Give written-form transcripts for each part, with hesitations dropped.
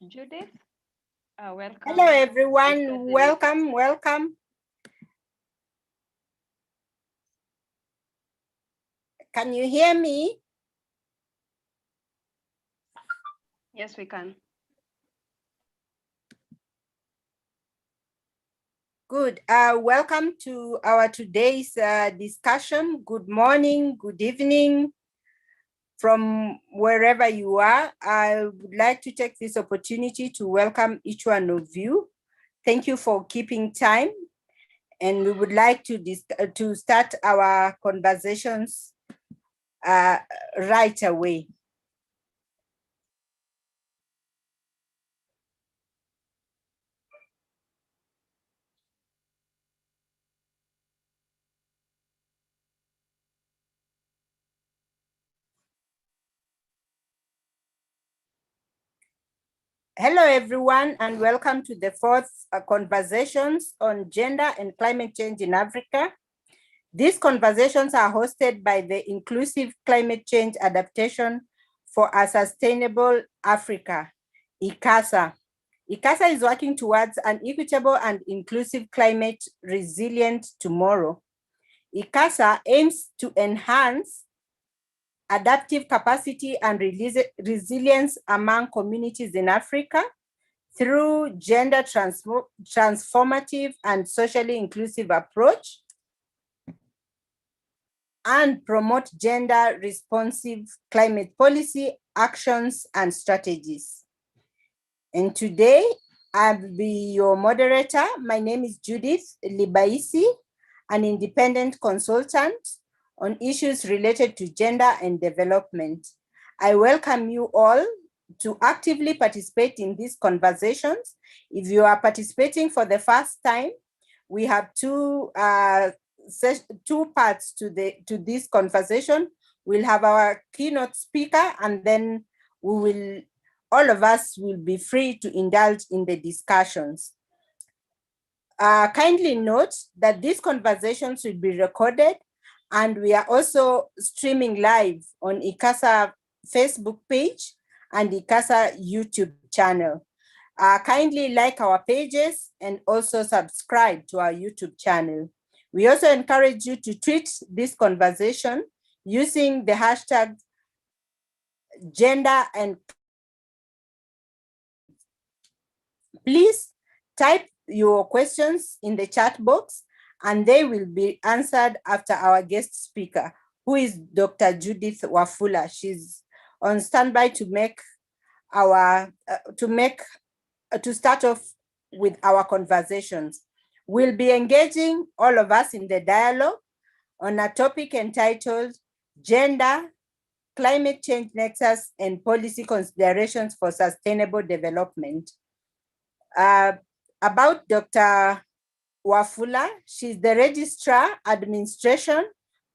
Judith, welcome. Hello, everyone. Welcome, welcome. Can you hear me? Yes, we can. Good. Welcome to our today's discussion. Good morning, good evening from wherever you are. I would like to take this opportunity to welcome each one of you. Thank you for keeping time. And we would like to start our conversations right away. Hello, everyone, and welcome to the fourth Conversations on Gender and Climate Change in Africa. These conversations are hosted by the Inclusive Climate Change Adaptation for a Sustainable Africa, ICCASA. ICCASA is working towards an equitable and inclusive climate resilient tomorrow. ICCASA aims to enhance adaptive capacity and resilience among communities in Africa through gender transformative and socially inclusive approach, and promote gender responsive climate policy actions and strategies. And today I'll be your moderator. My name is Judith Libaisi, an independent consultant on issues related to gender and development. I welcome you all to actively participate in these conversations. If you are participating for the first time, we have two parts to this conversation. We'll have our keynote speaker, and then all of us will be free to indulge in the discussions. Kindly note that these conversations will be recorded, and we are also streaming live on ICCASA Facebook page and ICCASA YouTube channel. Kindly like our pages and also subscribe to our YouTube channel. We also encourage you to tweet this conversation using the hashtag gender and. Please type your questions in the chat box and they will be answered after our guest speaker, who is Dr. Judith Wafula. She's on standby to start off with our conversations. We'll be engaging all of us in the dialogue on a topic entitled Gender, Climate Change Nexus and Policy Considerations for Sustainable Development. About Dr. Wafula, she's the Registrar, Administration,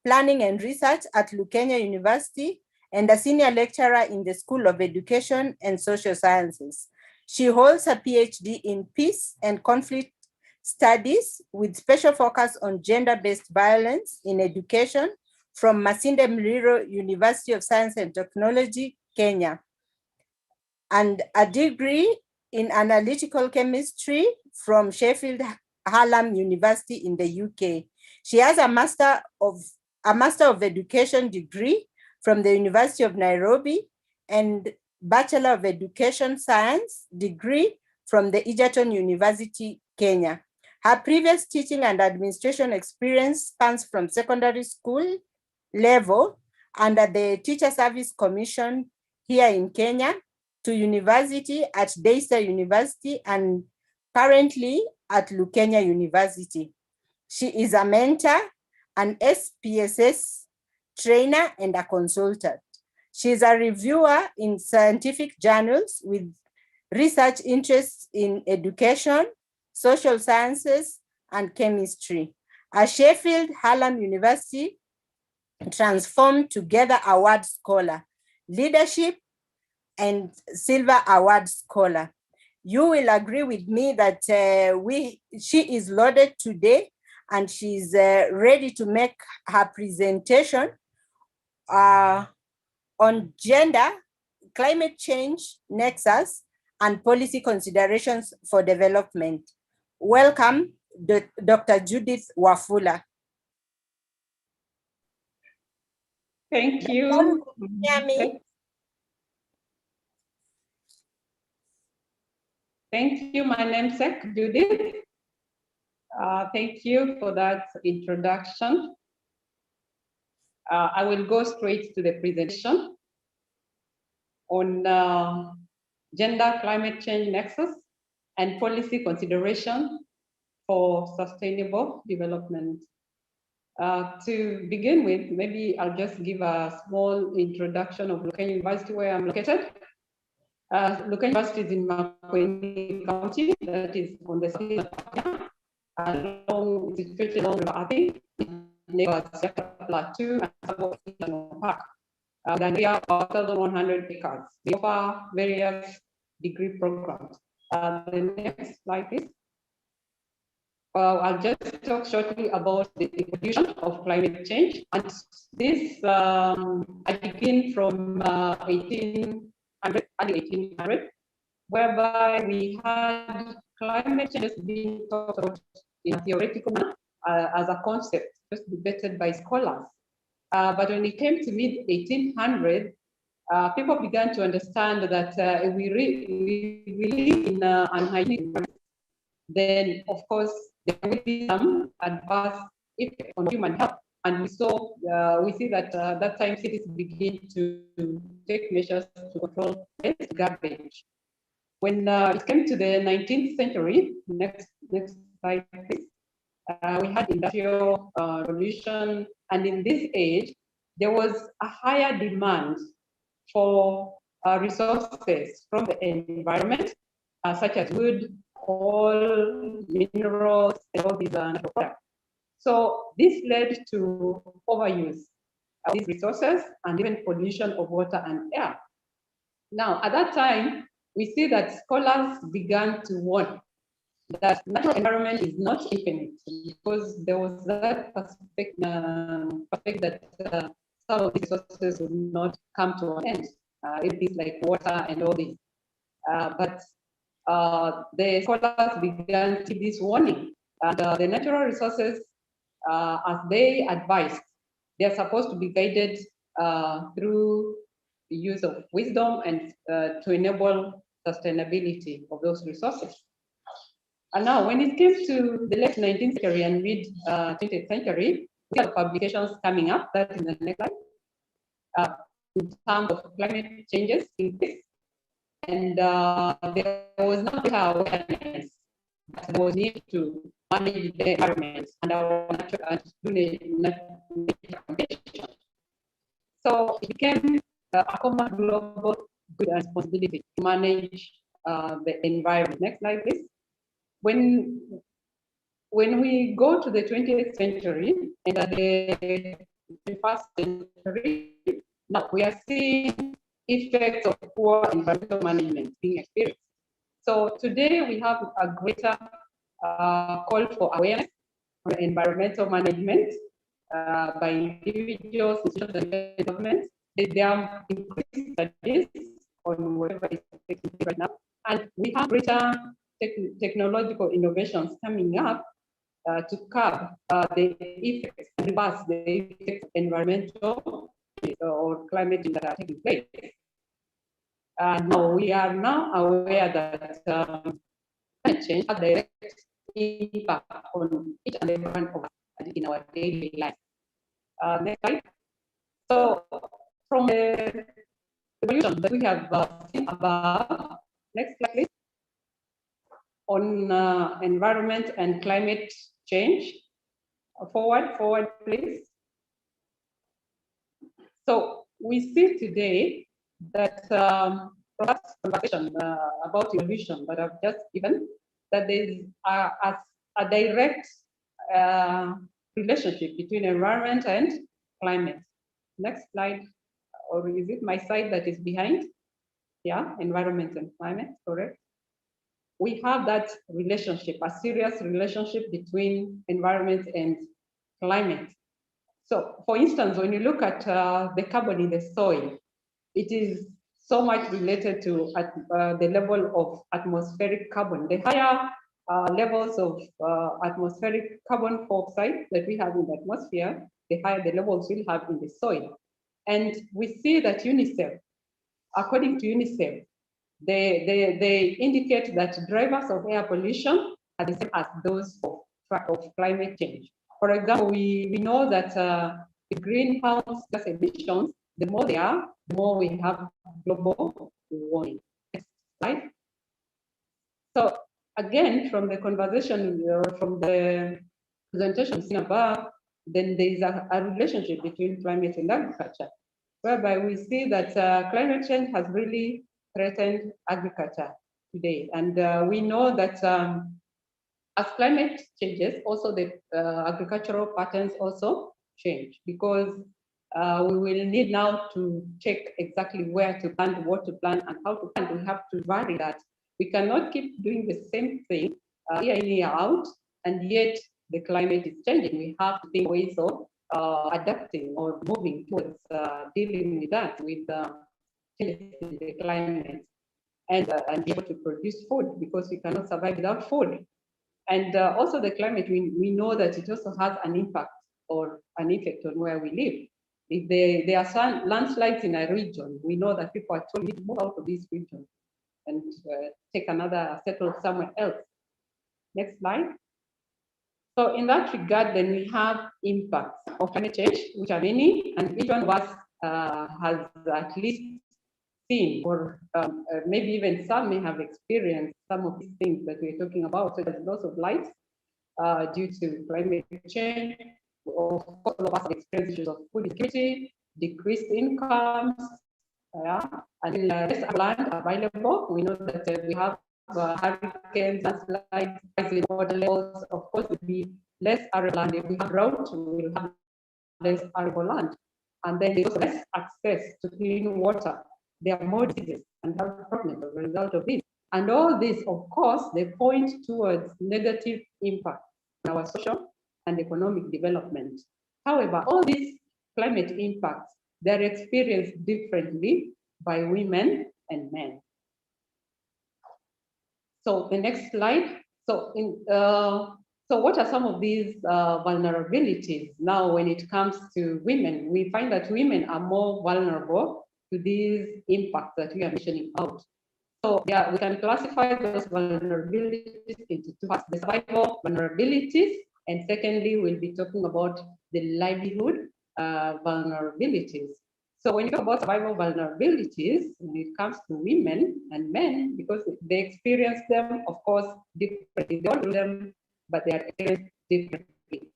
Planning and Research at Lukenya University and a senior lecturer in the School of Education and Social Sciences. She holds a PhD in Peace and Conflict Studies with special focus on gender-based violence in education from Masinde Muliro University of Science and Technology, Kenya, and a degree in analytical chemistry from Sheffield Hallam University in the UK. She has a Master of Education degree from the University of Nairobi and Bachelor of Education Science degree from the Egerton University, Kenya. Her previous teaching and administration experience spans from secondary school level under the Teacher Service Commission here in Kenya to university at Daystar University and currently at Lukenya University. She is a mentor, an SPSS trainer, and a consultant. She is a reviewer in scientific journals with research interests in education, social sciences, and chemistry. A Sheffield Hallam University Transformed Together Award Scholar, Leadership and Silver Award Scholar. You will agree with me that she is loaded today and she's ready to make her presentation on gender, climate change nexus, and policy considerations for development. Welcome, Dr. Judith Wafula. Thank you. Hear me? Thank you, my namesake, Judith. Thank you for that introduction. I will go straight to the presentation on gender climate change nexus and policy consideration for sustainable development. To begin with, maybe I'll just give a small introduction of Lukenya University, where I'm located. Lukenya University is in Makueni County, that is on the south of Kenya, situated along the Athi, neighbors Plateau and Sabo Park. With an area of 1,100 acres. They offer various degree programs. The next slide, please. I'll just talk shortly about the evolution of climate change. And this, I begin from early 1800, whereby we had climate change being talked about in a theoretical manner as a concept, just debated by scholars. But when it came to mid-1800s, people began to understand that we live in an unhygienic environment. Then, of course, there will be some adverse effect on human health. And we see that that time cities begin to take measures to control waste garbage. When it came to the 19th century, next slide, please. We had industrial revolution, and in this age, there was a higher demand for resources from the environment, such as wood, oil, minerals, and all these natural products. So this led to overuse of these resources and even pollution of water and air. Now, at that time, we see that scholars began to warn that natural environment is not infinite, because there was that perspective that some of these resources would not come to an end. It is like water and all this. But the scholars began to give this warning. And the natural resources, as they advised, they are supposed to be guided through the use of wisdom and to enable sustainability of those resources. And now, when it came to the late 19th century and mid 20th century, we have publications coming up. That is the next slide. In terms of climate changes in this, and there was not awareness that there was need to manage the environment and our natural condition. So it became a common global good and responsibility to manage the environment. Next slide, please. When we go to the 20th century and the 21st century, now we are seeing effects of poor environmental management being experienced. So today we have a greater call for awareness on environmental management by individuals, institutions, and governments. There are increased studies on whatever is taking place right now, and we have greater technological innovations coming up to curb the effects, reverse the effects of environmental or climate change that are taking place. Now we are now aware that climate change has direct impact on each and every one of us in our daily life. Next slide. So from the evolution that we have seen above, next slide, please. On environment and climate change. Forward, please. So we see today that from that conversation about evolution that I've just given, that there is a direct relationship between environment and climate. Next slide, or is it my slide that is behind? Yeah, environment and climate, correct. We have that relationship, a serious relationship between environment and climate. So for instance, when you look at the carbon in the soil, it is so much related to the level of atmospheric carbon. The higher levels of atmospheric carbon dioxide that we have in the atmosphere, the higher the levels we'll have in the soil. And we see that UNICEF, according to UNICEF, they indicate that drivers of air pollution are the same as those of climate change. For example, we know that the greenhouse gas emissions, the more they are, the more we have global warming. Next slide. So again, from the conversation or from the presentation seen above, then there is a relationship between climate and agriculture, whereby we see that climate change has really threatened agriculture today. And we know that as climate changes, also the agricultural patterns also change, because we will need now to check exactly where to plant, what to plant, and how to plant. We have to vary that. We cannot keep doing the same thing year in, year out, and yet the climate is changing. We have to think ways of adapting or moving towards dealing with that, with changes in the climate, and be able to produce food, because we cannot survive without food. And also the climate, we know that it also has an impact or an effect on where we live. If there are landslides in a region, we know that people are told to move out of this region and take another, settle somewhere else. Next slide. So in that regard, then we have impacts of climate change, which are many, and each one of us has at least seen, or maybe even some may have experienced some of these things that we're talking about, such as loss of life due to climate change. Of course, all of us have experienced issues of food insecurity, decreased incomes, and less land available. We know that we have hurricanes, landslides, rising water levels. Of course, it will be less arable land. If we have drought, we will have less arable land. And then there's also less access to clean water. There are more diseases and health problems as a result of this. And all this, of course, they point towards negative impact on our social and economic development. However, all these climate impacts, they're experienced differently by women and men. So the next slide. So what are some of these vulnerabilities now when it comes to women? We find that women are more vulnerable to these impacts that we are mentioning out. So yeah, we can classify those vulnerabilities into two parts: the survival vulnerabilities, and secondly, we'll be talking about the livelihood vulnerabilities. So when you talk about survival vulnerabilities, when it comes to women and men, because they experience them, of course, differently. They all do them, but they are experienced differently.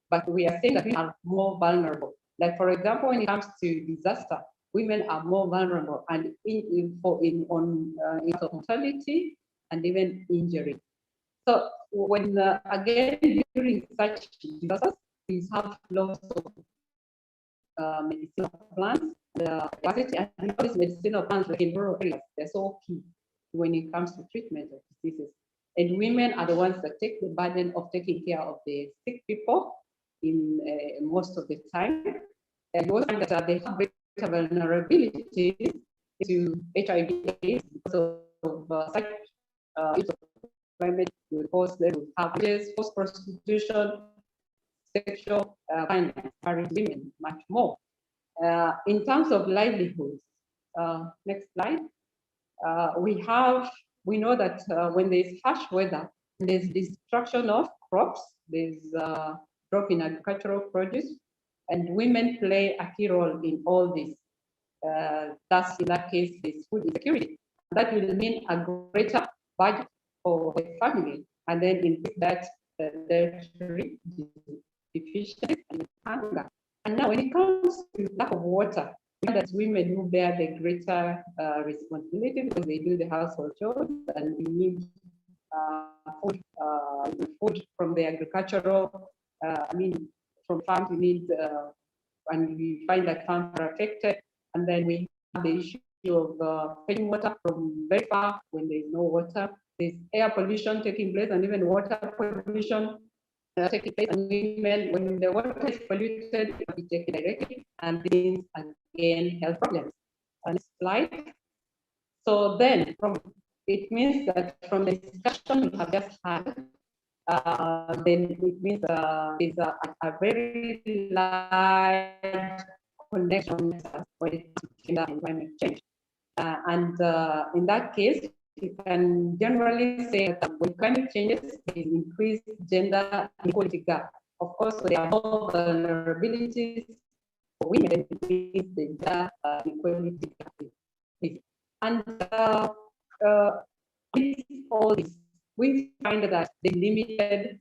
But we are saying that we are more vulnerable. Like, for example, when it comes to disaster, women are more vulnerable, and in mortality and even injury. So when again during such disasters, we have lots of medicinal plants, capacity, and all these medicinal plants, like in rural areas, they're so key when it comes to treatment of diseases. And women are the ones that take the burden of taking care of the sick people in most of the time. And we also find that they have greater vulnerability to HIV/AIDS because of such climate will cause them to have forced prostitution, sexual violence, married women, much more. In terms of livelihoods, next slide. We know that when there's harsh weather, there's destruction of crops, there's drop in agricultural produce, and women play a key role in all this. Thus, in that case, there's food insecurity. That will mean a greater budget for the family, and then in that, dietary deficiency and hunger. And now, when it comes to lack of water, we know that women who bear the greater responsibility because they do the household chores, and we need food from the agricultural. From farms, we need, and we find that farms are affected. And then we have the issue of fetching water from very far when there is no water. There's air pollution taking place, and even water pollution taking place. And women, when the water is polluted, we take it directly, and these again health problems. Next slide. So then it means that from the discussion we have just had, then it means there's a very large connection when it comes to gender and climate change. And in that case, you can generally say that when climate changes, there is increased gender inequality gap. Of course, there are more vulnerabilities for women, the gender inequality gap. And all this, we find that the limited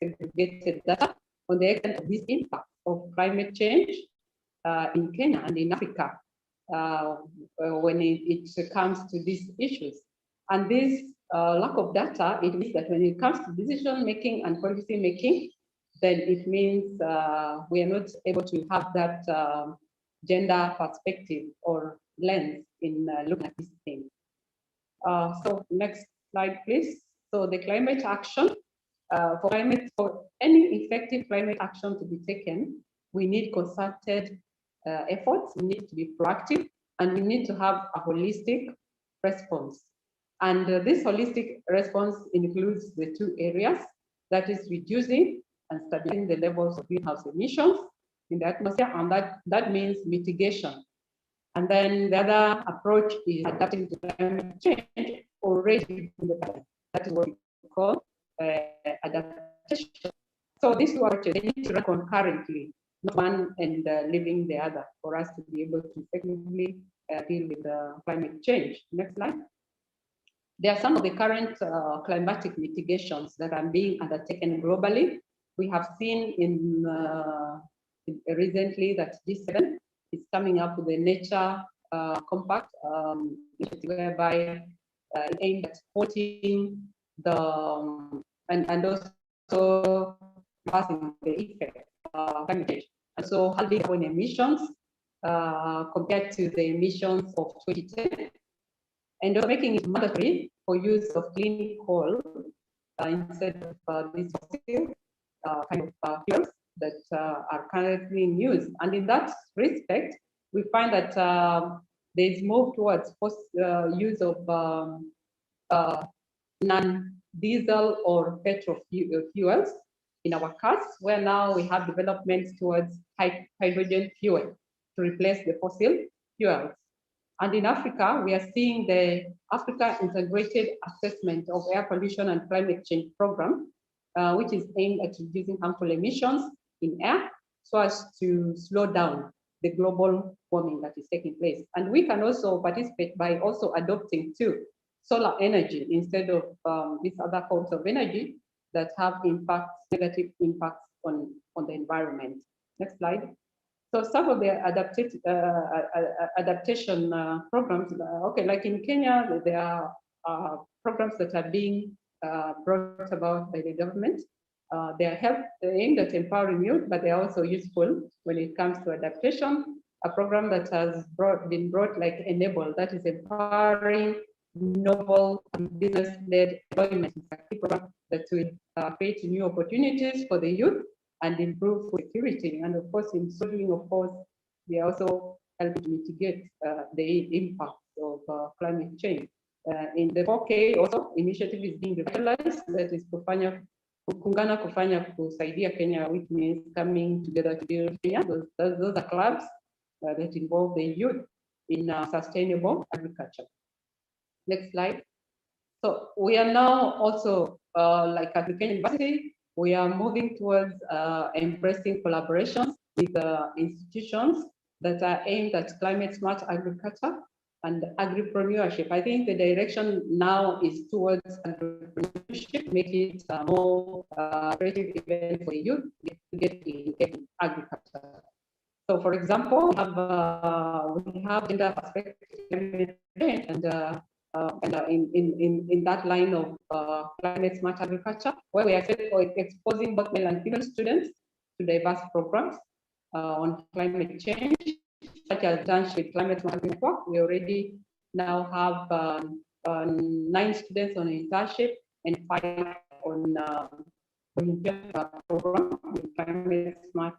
segregated data on the extent of this impact of climate change in Kenya and in Africa when it comes to these issues. And this lack of data, it means that when it comes to decision making and policy making, then it means we are not able to have that gender perspective or lens in looking at this thing. So next slide, please. So the climate action, for any effective climate action to be taken, we need concerted efforts, we need to be proactive, and we need to have a holistic response. And this holistic response includes the two areas, that is reducing and stabilizing the levels of greenhouse emissions in the atmosphere, and that means mitigation. And then the other approach is adapting to climate change already in the past. That is what we call adaptation. So these two approaches, they need to run concurrently, not one and leaving the other, for us to be able to effectively deal with climate change. Next slide. There are some of the current climatic mitigations that are being undertaken globally. We have seen in recently that G7 is coming up with a nature compact, whereby aimed at supporting the and also passing the effect of climate change. And so halving carbon emissions compared to the emissions of 2010, and also making it mandatory for use of clean coal instead of these fossil kind of fuels that are currently in use. And in that respect, we find that there is move towards use of non-diesel or petrol fuels in our cars, where now we have developments towards hydrogen fuel to replace the fossil fuels. And in Africa, we are seeing the Africa Integrated Assessment of Air Pollution and Climate Change Program, which is aimed at reducing harmful emissions in air so as to slow down the global warming that is taking place. And we can also participate by also adopting too solar energy instead of these other forms of energy that have negative impacts on the environment. Next slide. So some of the adaptation programs, okay, like in Kenya, there are programs that are being brought about by the government. They are aimed at empowering youth, but they are also useful when it comes to adaptation. A program that has been brought like Enable, that is empowering novel business-led employment, a program that will create new opportunities for the youth and improve security. And of course, in solving, of course, they also help to mitigate the impact of climate change. In the 4K also, initiative is being revitalized, that is Kungana Kufanya Kusaidia Kenya, which means coming together to build Kenya. Those are clubs that involve the youth in sustainable agriculture. Next slide. So we are now also, like at Lukenya University, we are moving towards embracing collaborations with institutions that are aimed at climate smart agriculture and agripreneurship. I think the direction now is towards agripreneurship, make it more creative event for youth to get in agriculture. So, for example, we have gender perspective and in that line of climate smart agriculture, where we are exposing both male and female students to diverse programs on climate change, such as Dance with Climate Smart Network. We already now have 9 students on internship and 5 on volunteer program with climate smart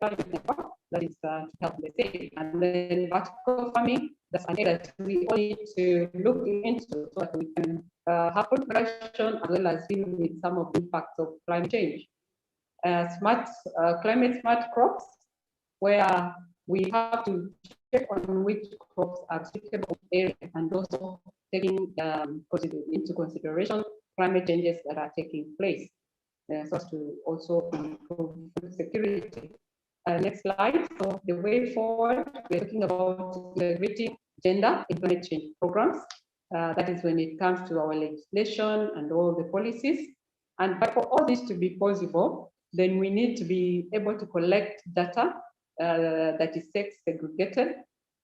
that is to help the state. And then vertical farming, that's an area that we all need to look into so that we can have food production as well as deal with some of the impacts of climate change. Climate smart crops, where we have to check on which crops are suitable area and also taking into consideration climate changes that are taking place, so as to also improve food security. Next slide. So the way forward, we're talking about integrating gender in climate change programs. That is when it comes to our legislation and all the policies. But for all this to be possible, then we need to be able to collect data that is sex segregated,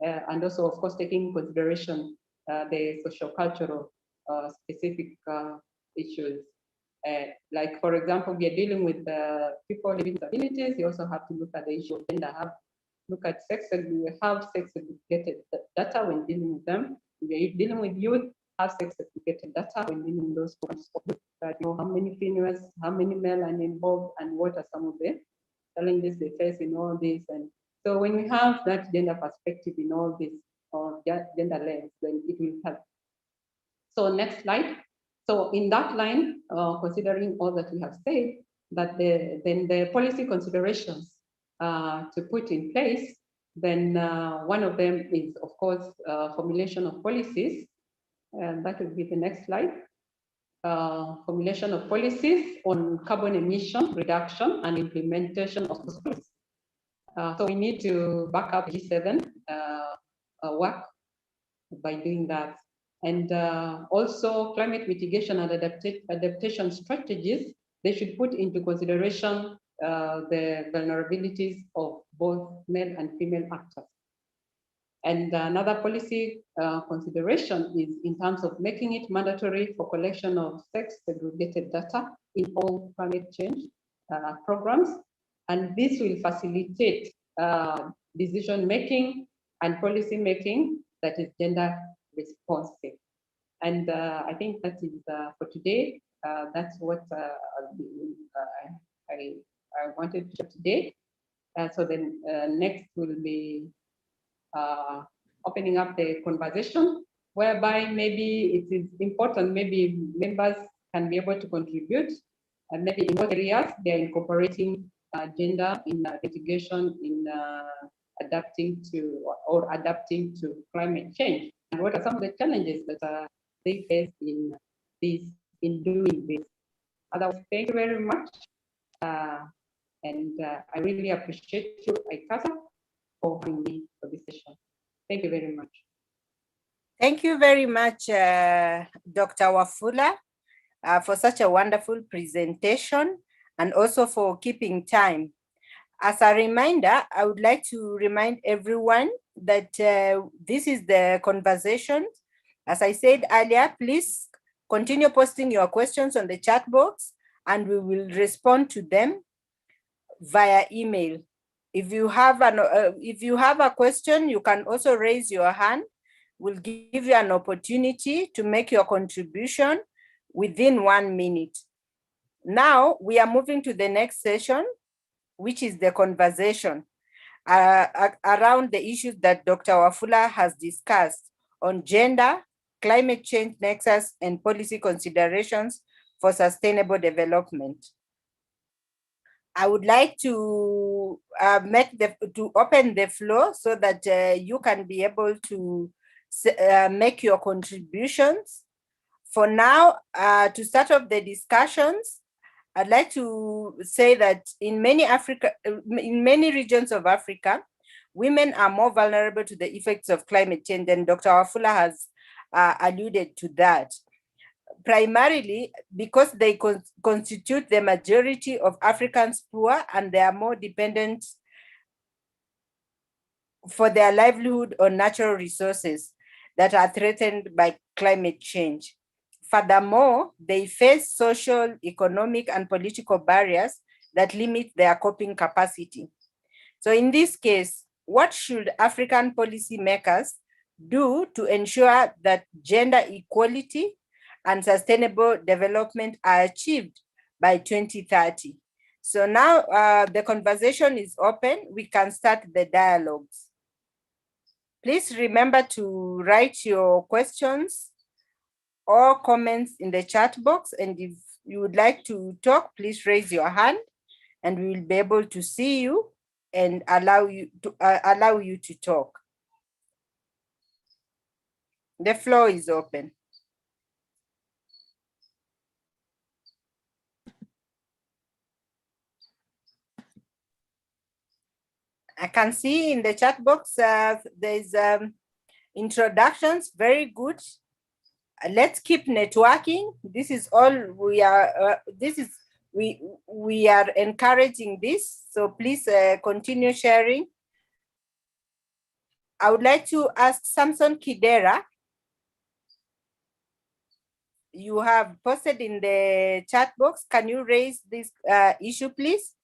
and also, of course, taking into consideration the socio-cultural specific issues. Like, for example, we are dealing with people living with disabilities. You also have to look at the issue of gender. Look at sex. We have sex segregated data when dealing with them. We are dealing with youth. Have sex segregated data when dealing with those programs. How many females, how many male are involved, and what are some of the challenges they face in all this. And so when we have that gender perspective in all this, or gender lens, then it will help. So next slide. So in that line, considering all that we have said, that then the policy considerations to put in place, then one of them is, of course, formulation of policies. And that will be the next slide. Formulation of policies on carbon emission reduction and implementation of those policies. So we need to back up G7 work by doing that. And also climate mitigation and adaptation strategies, they should put into consideration the vulnerabilities of both male and female actors. And another policy consideration is in terms of making it mandatory for collection of sex segregated data in all climate change programs. And this will facilitate decision making and policy making that is gender responsive. And I think that is for today. That's what I wanted to share today. So then next will be opening up the conversation, whereby maybe it is important, maybe members can be able to contribute, and maybe in what areas they are incorporating gender in mitigation, in adapting to climate change, and what are some of the challenges that they face in doing this. Otherwise, thank you very much, and I really appreciate you, ICCASA, for having me for this session. Thank you very much. Thank you very much, Dr. Wafula, for such a wonderful presentation and also for keeping time. As a reminder, I would like to remind everyone that this is the conversation. As I said earlier, please continue posting your questions on the chat box and we will respond to them via email. If you have a question, you can also raise your hand. We'll give you an opportunity to make your contribution within 1 minute. Now we are moving to the next session, which is the conversation around the issues that Dr. Wafula has discussed on gender, climate change nexus, and policy considerations for sustainable development. I would like to open the floor so that you can be able to make your contributions. For now, to start off the discussions, I'd like to say that in many regions of Africa, women are more vulnerable to the effects of climate change, and Dr. Wafula has alluded to that. Primarily because they constitute the majority of Africans poor and they are more dependent for their livelihood on natural resources that are threatened by climate change. Furthermore, they face social, economic, and political barriers that limit their coping capacity. So in this case, what should African policymakers do to ensure that gender equality and sustainable development are achieved by 2030. So now the conversation is open. We can start the dialogues. Please remember to write your questions or comments in the chat box. And if you would like to talk, please raise your hand and we will be able to see you and allow you to talk. The floor is open. I can see in the chat box there's introductions, very good. Let's keep networking. This is all we are. We are encouraging this. So please continue sharing. I would like to ask Samson Kidera. You have posted in the chat box. Can you raise this issue, please,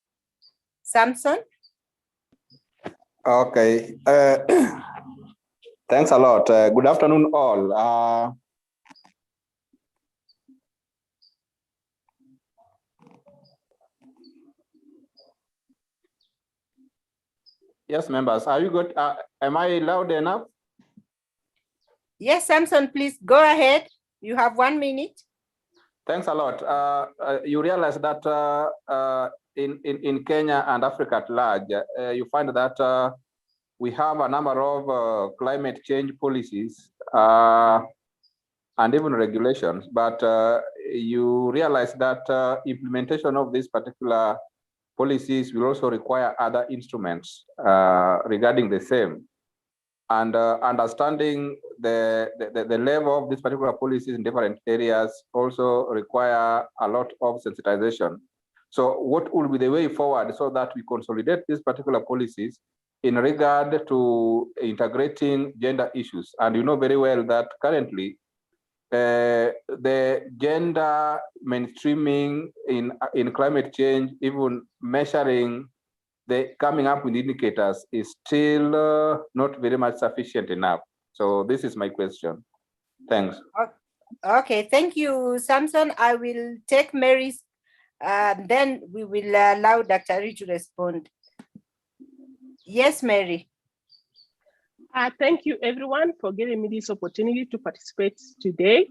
Samson? Okay. Thanks a lot. Good afternoon, all. Yes, members, are you good? Am I loud enough? Yes, Samson, please go ahead. You have 1 minute. Thanks a lot. You realize that in Kenya and Africa at large, you find that we have a number of climate change policies and even regulations, but you realize that implementation of these particular policies will also require other instruments regarding the same. And understanding the level of these particular policies in different areas also require a lot of sensitization. So what would be the way forward so that we consolidate these particular policies in regard to integrating gender issues? And you know very well that currently the gender mainstreaming in climate change, even measuring coming up with indicators, is still not very much sufficient enough. So this is my question. Thanks. Okay, thank you, Samson. I will take Mary's, then we will allow Dr. Rich to respond. Yes, Mary. Thank you, everyone, for giving me this opportunity to participate today.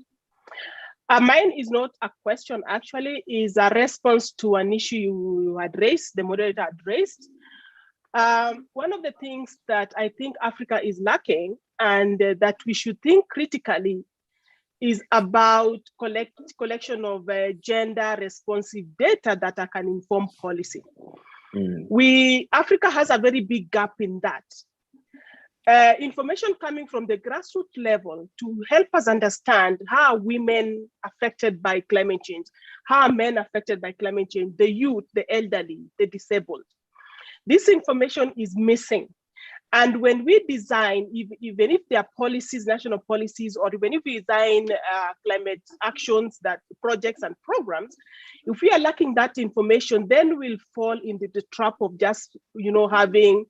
Mine is not a question, actually, is a response to an issue you had raised, the moderator had raised. One of the things that I think Africa is lacking and that we should think critically is about collection of gender responsive data that can inform policy. Africa has a very big gap in that. Information coming from the grassroots level to help us understand how women affected by climate change, how men affected by climate change, the youth, the elderly, the disabled. This information is missing. And when we design, even if there are policies, national policies, or even if we design climate actions, that projects and programs, if we are lacking that information, then we'll fall into the trap of just, having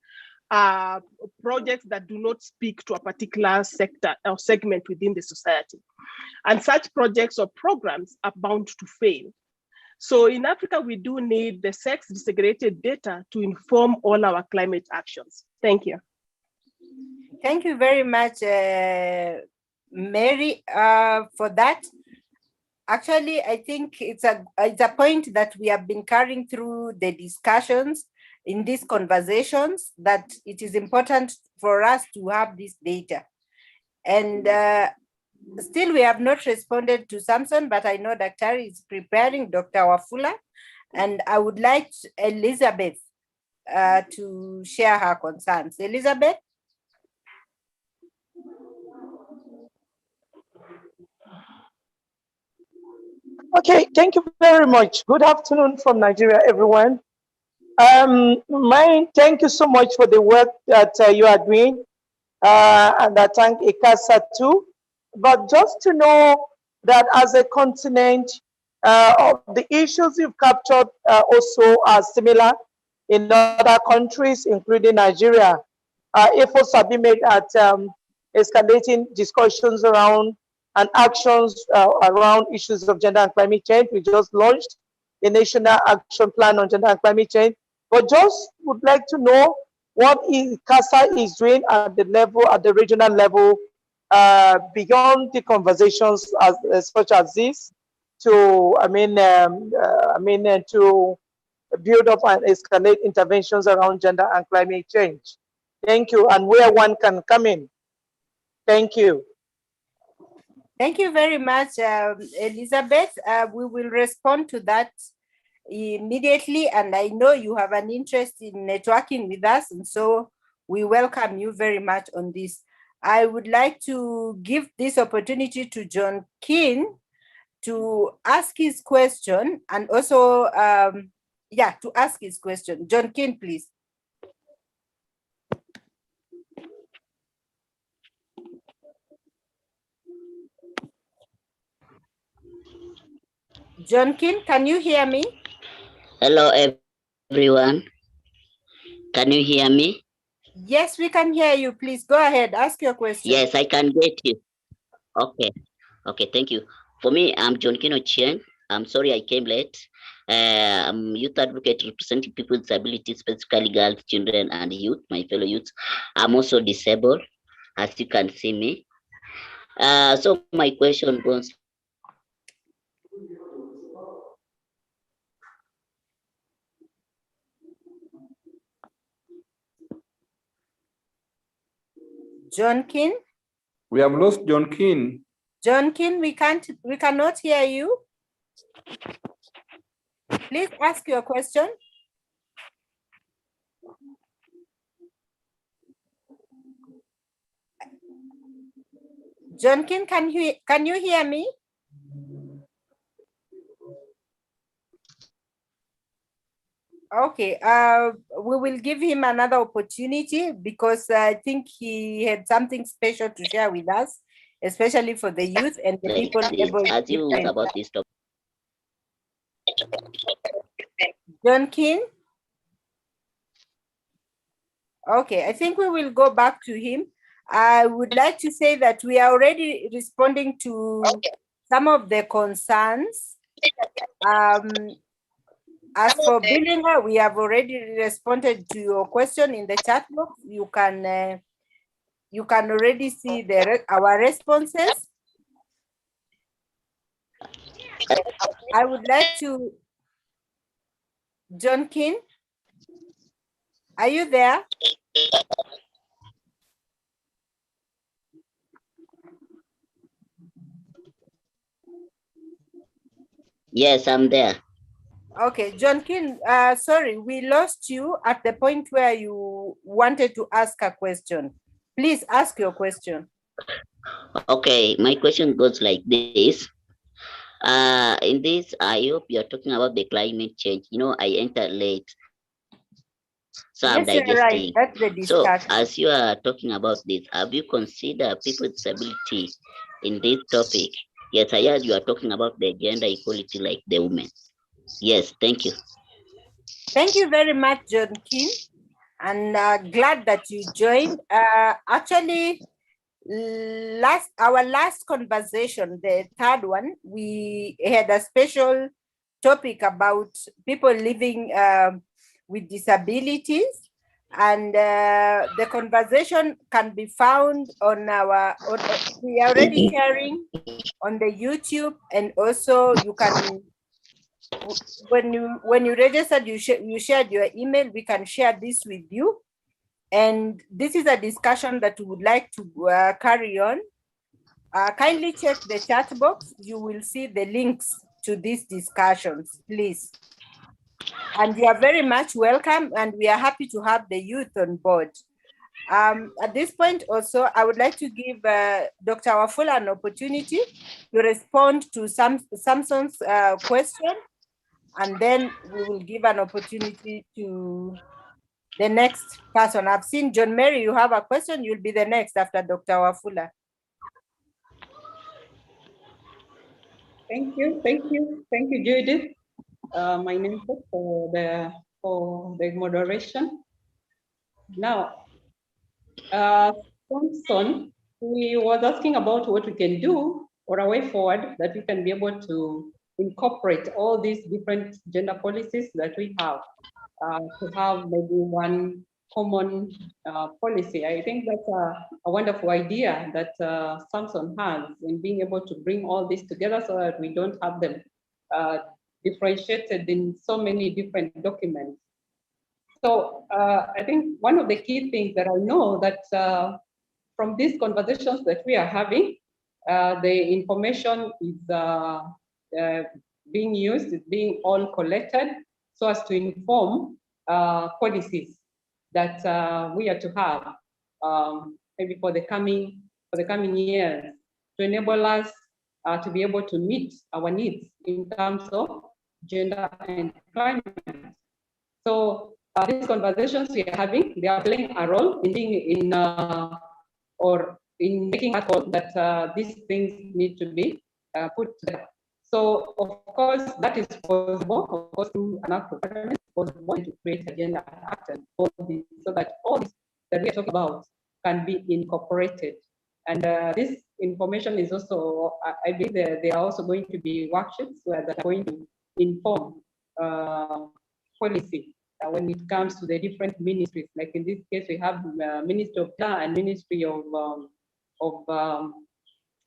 projects that do not speak to a particular sector or segment within the society. And such projects or programs are bound to fail. So in Africa, we do need the sex disaggregated data to inform all our climate actions. Thank you. Thank you very much, Mary, for that. Actually, I think it's a point that we have been carrying through the discussions in these conversations, that it is important for us to have this data. And still we have not responded to Samson, but I know Dr. is preparing, Dr. Wafula, and I would like Elizabeth to share her concerns. Elizabeth? Okay, thank you very much. Good afternoon from Nigeria, everyone. Thank you so much for the work that you are doing, and I thank ICCASA too. But just to know that as a continent, the issues you've captured also are similar in other countries, including Nigeria. Efforts have been made at escalating discussions around and actions around issues of gender and climate change. We just launched a national action plan on gender and climate change, but just would like to know what ICCASA is doing at the level, at the regional level, beyond the conversations such as this, to to build up and escalate interventions around gender and climate change. Thank you, and where one can come in. Thank you. Thank you very much, Elizabeth. We will respond to that immediately, and I know you have an interest in networking with us, and so we welcome you very much on this. I would like to give this opportunity to John Keane to ask his question, and also, to ask his question. John Keane, please. John Keane, can you hear me? Hello, everyone. Can you hear me? Yes, we can hear you. Please go ahead. Ask your question. Yes, I can get you. Okay. Okay, thank you. For me, I'm John Kino Chien. I'm sorry I came late. I'm youth advocate representing people with disabilities, specifically girls, children, and youth, my fellow youth. I'm also disabled, as you can see me. So my question goes. John Keane? We have lost John Keane. John Keane, we cannot hear you. Please ask your question. John Keane, can you hear me? Okay, we will give him another opportunity because I think he had something special to share with us, especially for the youth and the people able as you to about this topic. John Keane? Okay, I think we will go back to him. I would like to say that we are already responding to some of the concerns. As for Billinger, we have already responded to your question in the chat box. You can already see our responses. I would like to, John Keane, are you there? Yes, I'm there. Okay, John Keane, sorry, we lost you at the point where you wanted to ask a question. Please ask your question. Okay, my question goes like this. In this, I hope you're talking about the climate change. You know, I entered late, so Yes, I'm digesting. right. That's the discussion. So, as you are talking about this, have you considered people with disability in this topic? Yes, I heard you are talking about the gender equality like the women. Yes, thank you. Thank you very much, John Keane, and glad that you joined. Actually, our last conversation, the third one, we had a special topic about people living with disabilities, and the conversation can be found on we are already sharing on the YouTube, and also you can, when you registered, you shared your email, we can share this with you. And this is a discussion that we would like to carry on. Kindly check the chat box. You will see the links to these discussions, please. And you are very much welcome, and we are happy to have the youth on board. At this point also, I would like to give Dr. Wafula an opportunity to respond to Samson's question, and then we will give an opportunity to the next person. I've seen John Mary, you have a question. You'll be the next after Dr. Wafula. Thank you, Judith. My name for the moderation. Now, Samson, we was asking about what we can do or a way forward that we can be able to incorporate all these different gender policies that we have to have maybe one common policy. I think that's a wonderful idea that Samson has in being able to bring all this together so that we don't have them differentiated in so many different documents. So I think one of the key things that I know that from these conversations that we are having, the information is being used, is being all collected so as to inform policies that we are to have maybe for the coming years to enable us to be able to meet our needs in terms of gender and climate. So these conversations we are having, they are playing a role in being or in making a call that these things need to be put together. So of course that is possible. Of course, through an act of parliament, it's possible to create agenda action for this, so that all this that we are talking about can be incorporated. And this information is also, I believe, there are also going to be workshops where that are going to inform policy when it comes to the different ministries. Like in this case, we have Ministry of Law and Ministry of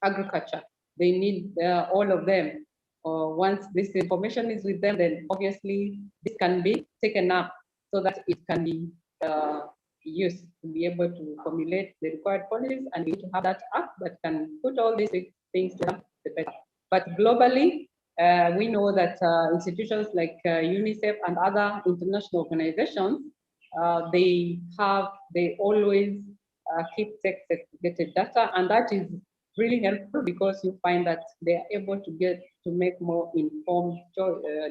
Agriculture. They need all of them. Once this information is with them, then obviously this can be taken up so that it can be used to be able to formulate the required policies, and we need to have that act that can put all these things together. But globally, we know that institutions like UNICEF and other international organizations, they always keep segregated data, and that is really helpful because you find that they are able to make more informed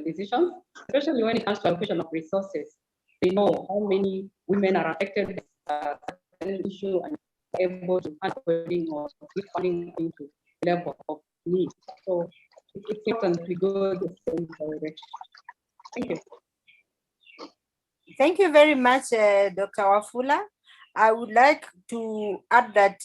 decisions, especially when it comes to allocation of resources. They know how many women are affected by an issue and are able to handle or give funding into the level of need. So it's important we go the same direction. Thank you. Thank you very much, Dr. Wafula. I would like to add that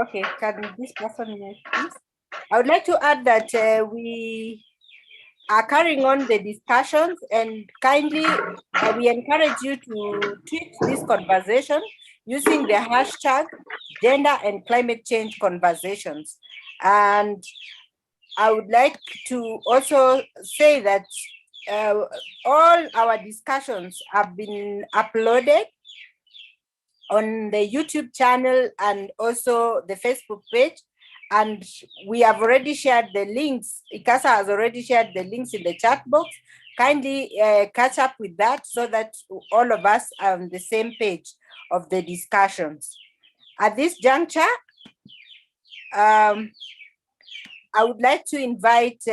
okay, can this person next, please? I would like to add that we are carrying on the discussions, and kindly we encourage you to tweet this conversation using the hashtag gender and climate change conversations. And I would like to also say that all our discussions have been uploaded on the YouTube channel and also the Facebook page. And we have already shared the links. ICCASA has already shared the links in the chat box. Kindly catch up with that so that all of us are on the same page of the discussions. At this juncture, I would like to invite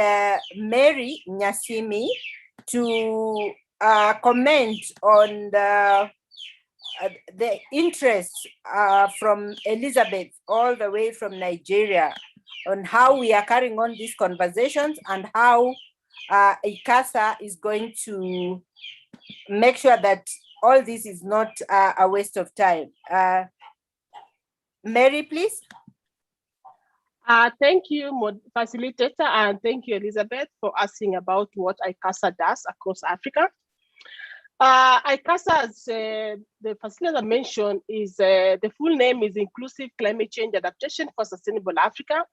Mary Nyasimi to comment on the interest from Elizabeth all the way from Nigeria on how we are carrying on these conversations and how ICCASA is going to make sure that all this is not a waste of time. Mary, please. Thank you, facilitator, and thank you, Elizabeth, for asking about what ICCASA does across Africa. ICCASA, as the facilitator mentioned, is the full name is Inclusive Climate Change Adaptation for Sustainable Africa,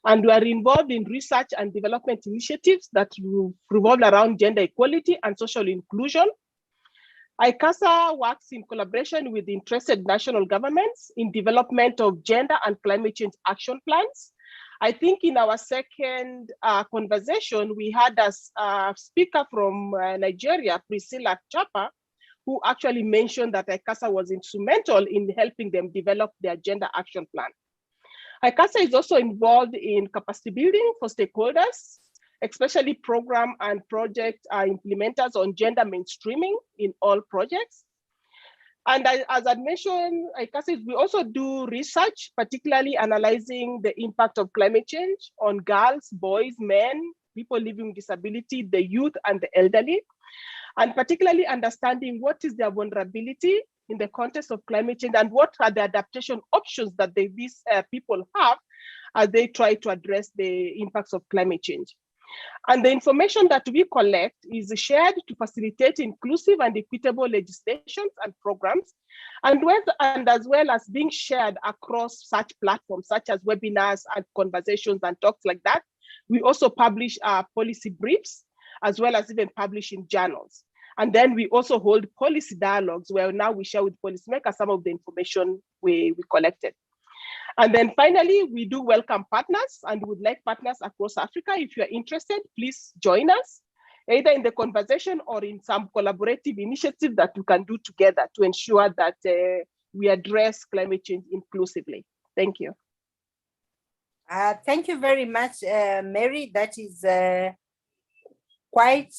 and we are involved in research and development initiatives that revolve around gender equality and social inclusion. ICCASA works in collaboration with interested national governments in development of gender and climate change action plans. I think in our second conversation, we had a speaker from Nigeria, Priscilla Chapa, who actually mentioned that ICCASA was instrumental in helping them develop their gender action plan. ICCASA is also involved in capacity building for stakeholders, especially program and project implementers on gender mainstreaming in all projects. And as I mentioned, ICCASA, we also do research, particularly analyzing the impact of climate change on girls, boys, men, people living with disability, the youth and the elderly, and particularly understanding what is their vulnerability in the context of climate change, and what are the adaptation options that these people have as they try to address the impacts of climate change. And the information that we collect is shared to facilitate inclusive and equitable legislations and programs, and as well as being shared across such platforms, such as webinars and conversations and talks like that. We also publish policy briefs, as well as even publish in journals. And then we also hold policy dialogues where now we share with policymakers some of the information we collected. And then finally, we do welcome partners and would like partners across Africa. If you're interested, please join us, either in the conversation or in some collaborative initiative that we can do together to ensure that we address climate change inclusively. Thank you. Thank you very much, Mary. That is quite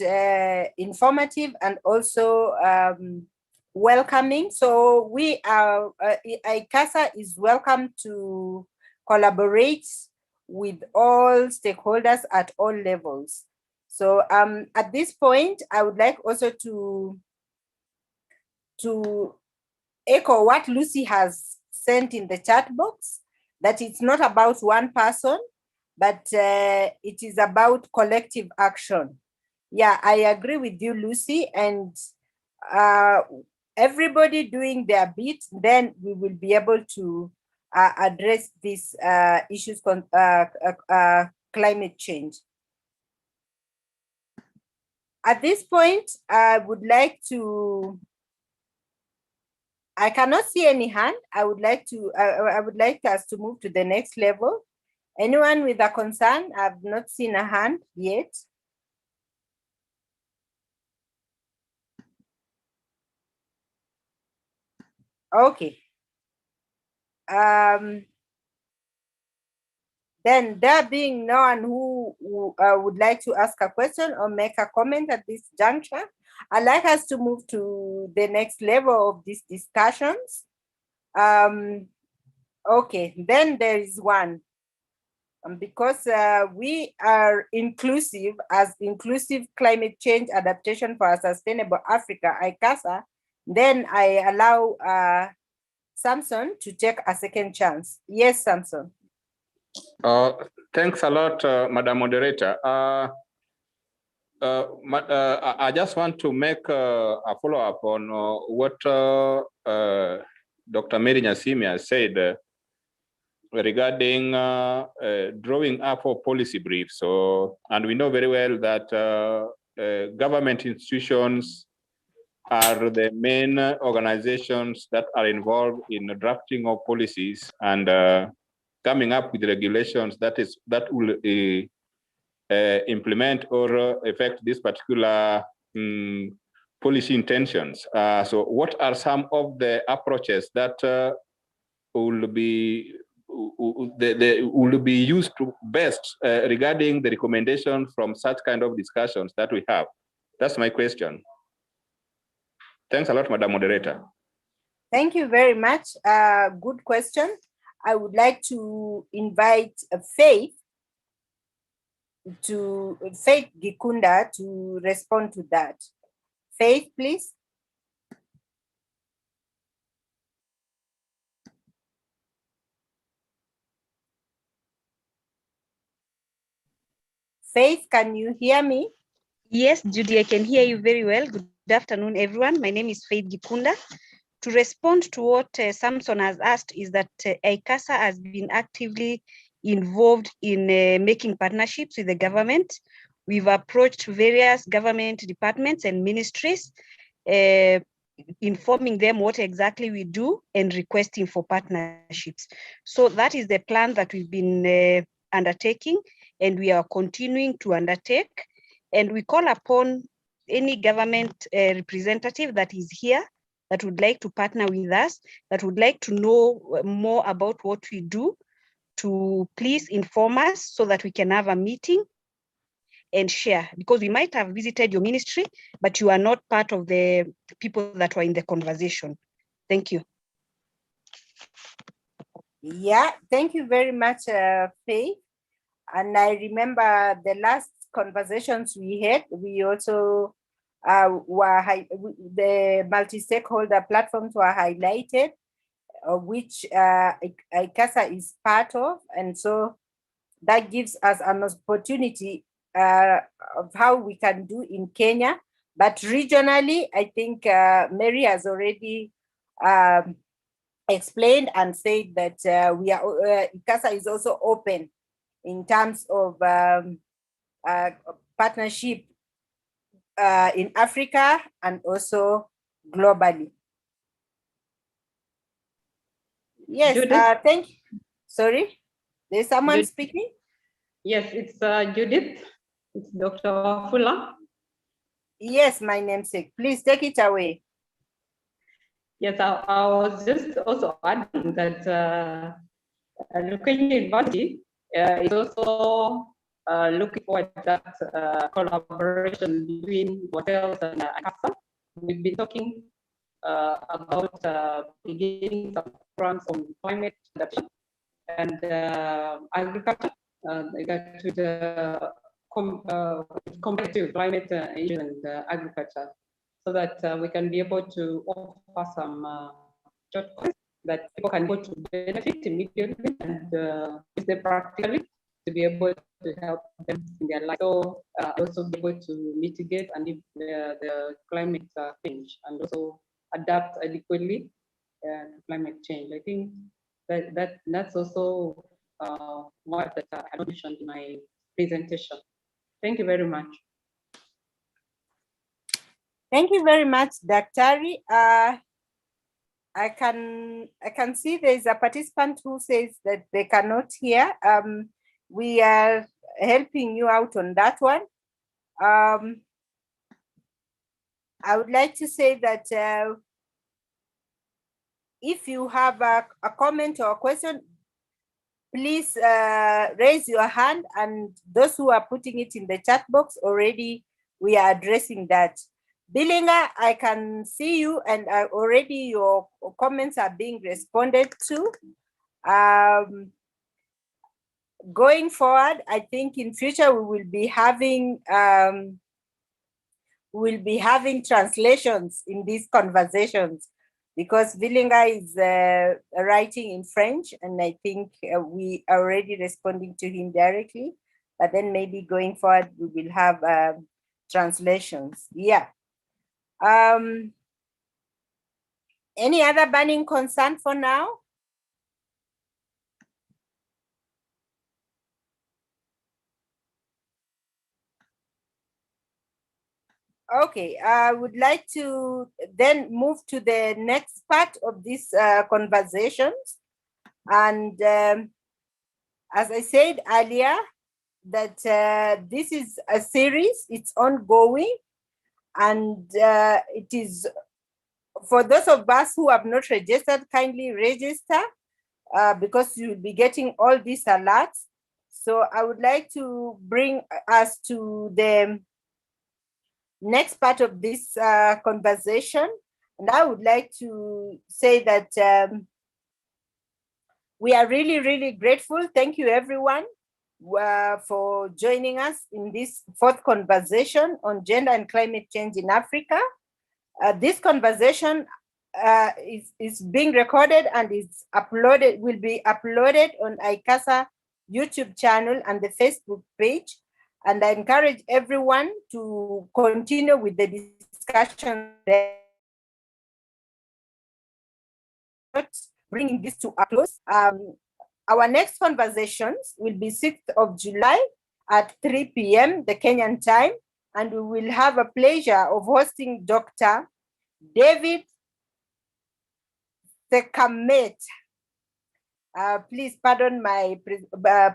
informative and also welcoming. So we are, ICCASA is welcome to collaborate with all stakeholders at all levels. So at this point, I would like also to echo what Lucy has sent in the chat box, that it's not about one person, but it is about collective action. Yeah, I agree with you, Lucy, and everybody doing their bit, then we will be able to address these issues, climate change. At this point, I would like to, I cannot see any hand. I would like us to move to the next level. Anyone with a concern? I've not seen a hand yet. Okay. Then there being no one who would like to ask a question or make a comment at this juncture, I'd like us to move to the next level of these discussions. Okay, then there is one. Because we are inclusive as Inclusive Climate Change Adaptation for a Sustainable Africa, ICCASA, then I allow Samson to take a second chance. Yes, Samson. Thanks a lot, Madam Moderator. I just want to make a follow-up on what Dr. Mary Nyasimia said regarding drawing up a policy brief. So, and we know very well that government institutions are the main organizations that are involved in the drafting of policies and coming up with regulations that will implement or affect this particular policy intentions. So what are some of the approaches that will be used to best regarding the recommendation from such kind of discussions that we have? That's my question. Thanks a lot, Madam Moderator. Thank you very much. Good question. I would like to invite Faith Gikunda to respond to that. Faith, please. Faith, can you hear me? Yes, Judy, I can hear you very well. Good afternoon, everyone. My name is Faith Gikunda. To respond to what Samson has asked is that ICCASA has been actively involved in making partnerships with the government. We've approached various government departments and ministries, informing them what exactly we do and requesting for partnerships. So that is the plan that we've been undertaking, and we are continuing to undertake. And we call upon any government representative that is here that would like to partner with us, that would like to know more about what we do, to please inform us so that we can have a meeting and share, because we might have visited your ministry, but you are not part of the people that were in the conversation. Thank you. Yeah, thank you very much, Faith. And I remember the last conversations we had, we also the multi-stakeholder platforms were highlighted, which ICCASA is part of. And so that gives us an opportunity of how we can do in Kenya. But regionally, I think Mary has already explained and said that ICCASA is also open in terms of partnership in Africa and also globally. Yes, thank you. Sorry, there's someone Judith. speaking? Yes, it's Judith. It's Dr. Wafula. Yes, my namesake. Please take it away. Yes, I was just also adding that Lukenya University is also looking forward to that collaboration between hotels and ICCASA. We've been talking about beginning some programs on climate adaptation and agriculture, with competitive climate issues and agriculture, so that we can be able to offer some short courses that people can go to benefit immediately and use them practically to be able to help them in their life. So also be able to mitigate and the climate change and also adapt adequately to climate change. I think that's also what I mentioned in my presentation. Thank you very much. Thank you very much, Daktari. I can see there's a participant who says that they cannot hear. We are helping you out on that one. I would like to say that if you have a comment or a question, please raise your hand, and those who are putting it in the chat box already, we are addressing that. Billinga, I can see you, and already your comments are being responded to. Going forward, I think in future we will be having translations in these conversations, because Billinga is writing in French, and I think we are already responding to him directly. But then maybe going forward we will have translations. Yeah. Any other burning concern for now? Okay, I would like to then move to the next part of this conversations. And as I said earlier, that this is a series, it's ongoing, and it is, for those of us who have not registered, kindly register because you'll be getting all these alerts. So I would like to bring us to the next part of this conversation. And I would like to say that we are really, really grateful. Thank you, everyone, for joining us in this fourth conversation on gender and climate change in Africa. This conversation is being recorded and is uploaded, will be uploaded on ICCASA YouTube channel and the Facebook page. And I encourage everyone to continue with the discussion there. Bringing this to a close. Our next conversations will be 6th of July at 3 p.m. the Kenyan time. And we will have a pleasure of hosting Dr. David Sekamet. Please pardon my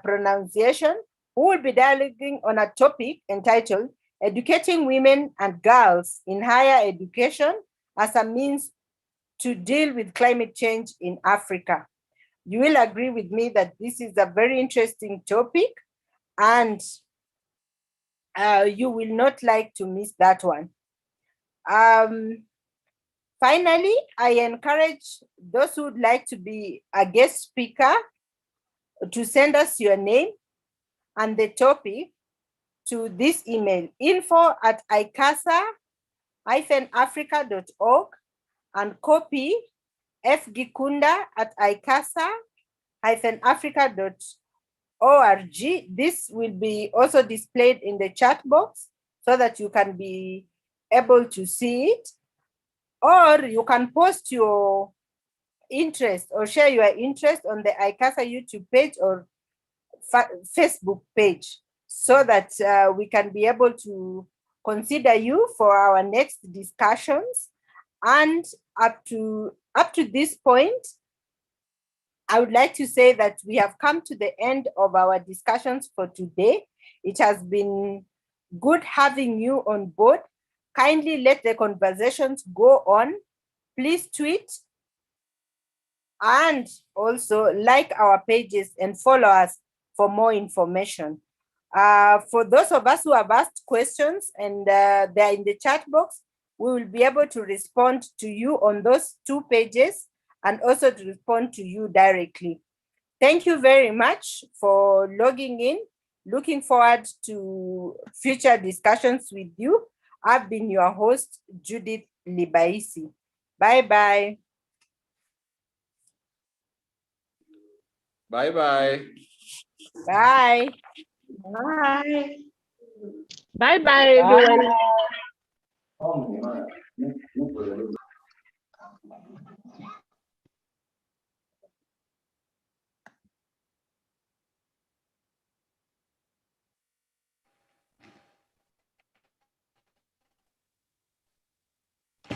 pronunciation, who will be dialoguing on a topic entitled Educating Women and Girls in Higher Education as a Means to Deal with Climate Change in Africa. You will agree with me that this is a very interesting topic, and you will not like to miss that one. Finally, I encourage those who would like to be a guest speaker to send us your name and the topic to this email, info@icasa.org. icccasa-africa.org and copy fgikunda@icasa-africa.org. This will be also displayed in the chat box so that you can be able to see it, or you can post your interest or share your interest on the ICCASA YouTube page or Facebook page so that we can be able to consider you for our next discussions. And up to this point, I would like to say that we have come to the end of our discussions for today. It has been good having you on board. Kindly let the conversations go on. Please tweet and also like our pages and follow us for more information. For those of us who have asked questions and they're in the chat box, we will be able to respond to you on those 2 pages and also to respond to you directly. Thank you very much for logging in. Looking forward to future discussions with you. I've been your host, Judith Libaisi. Bye-bye. Bye-bye. Bye. Bye. Bye-bye, everyone. Oh,